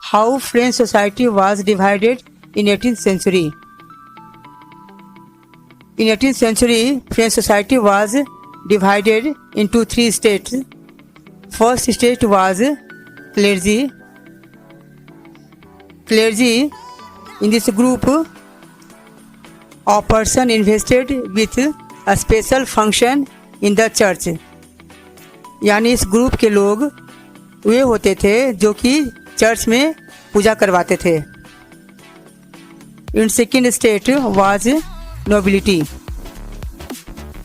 How French society was divided in 18th century. In 18th century, French society was divided into three states. First state was clergy. Clergy, in this group of person invested with a special function in the church. यानी इस group के लोग वे होते थे जो कि church में पूजा करवाते थे. In second state was nobility.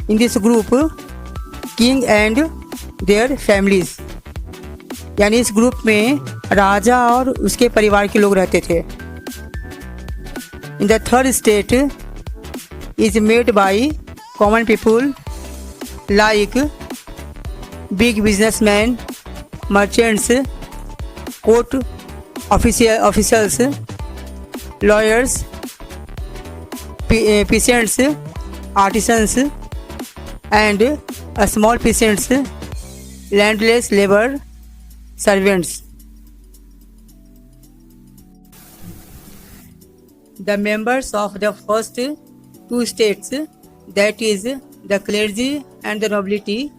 In this group, king and their families. यानी इस ग्रुप में राजा और उसके परिवार के लोग रहते थे. In the third state is made by common people like big businessmen, merchants, court officials, lawyers, peasants, artisans, and small peasants, landless labor servants. The members of the first two states, that is the clergy and the nobility,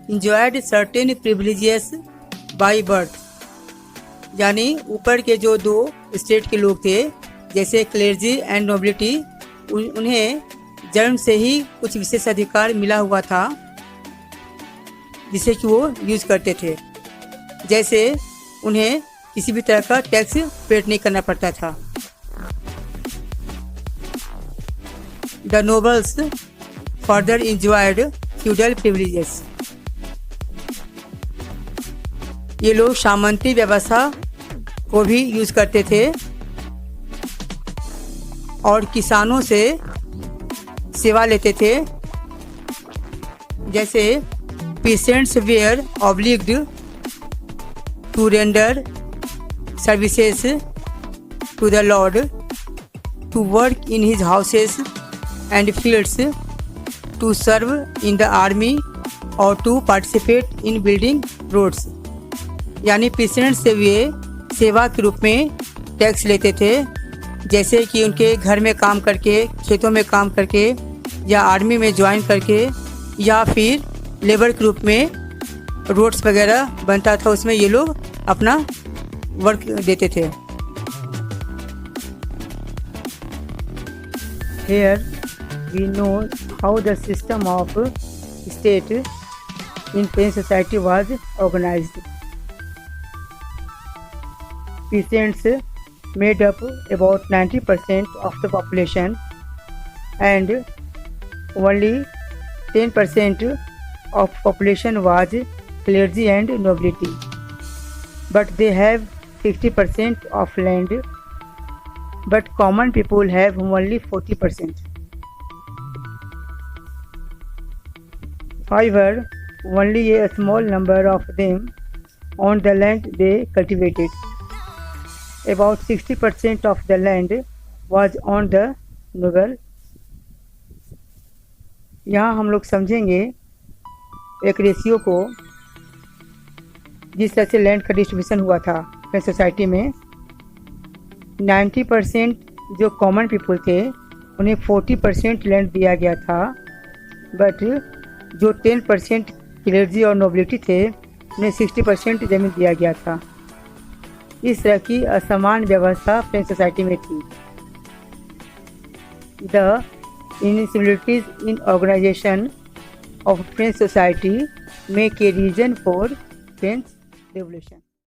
enjoyed certain privileges by birth. यानी ऊपर के जो दो state के लोग थे जैसे क्लेर्जी and nobility, उन्हें जन्म से ही कुछ विशेष अधिकार मिला हुआ था जिसे कि वो यूज करते थे. जैसे उन्हें किसी भी तरह का टैक्स पेड नहीं करना पड़ता था. The nobles further enjoyed feudal privileges. ये लोग सामंती व्यवस्था को भी यूज करते थे और किसानों से सेवा लेते थे. जैसे peasants were obliged to render services to the lord, to work in his houses and fields, to serve in the army or to participate in building roads. यानी peasants से वे सेवा के रूप में टैक्स लेते थे, जैसे कि उनके घर में काम करके, खेतों में काम करके, या आर्मी में ज्वाइन करके, या फिर लेबर के रूप में रोड्स वगैरह बनता था, उसमें ये लोग अपना वर्क देते थे. Here we know how the system of state in French society was organized. Peasants made up about 90% of the population and only 10% of population was clergy and nobility. But they have 60% of land, but common people have only 40%. However, only a small number of them owned the land they cultivated. About 60% of the land was on the noble. यहाँ हम लोग समझेंगे एक ratio को, जिस तरह से land का डिस्ट्रीब्यूशन हुआ था फ्रेंच सोसाइटी में. 90% जो कॉमन पीपल थे उन्हें 40% लैंड दिया गया था, बट जो 10% क्लेर्जी और नोबिलिटी थे उन्हें 60% ज़मीन दिया गया था. इस तरह की असमान व्यवस्था फ्रेंच सोसाइटी में थी. The dissimilarities in organisation of French society make a reason for French revolution.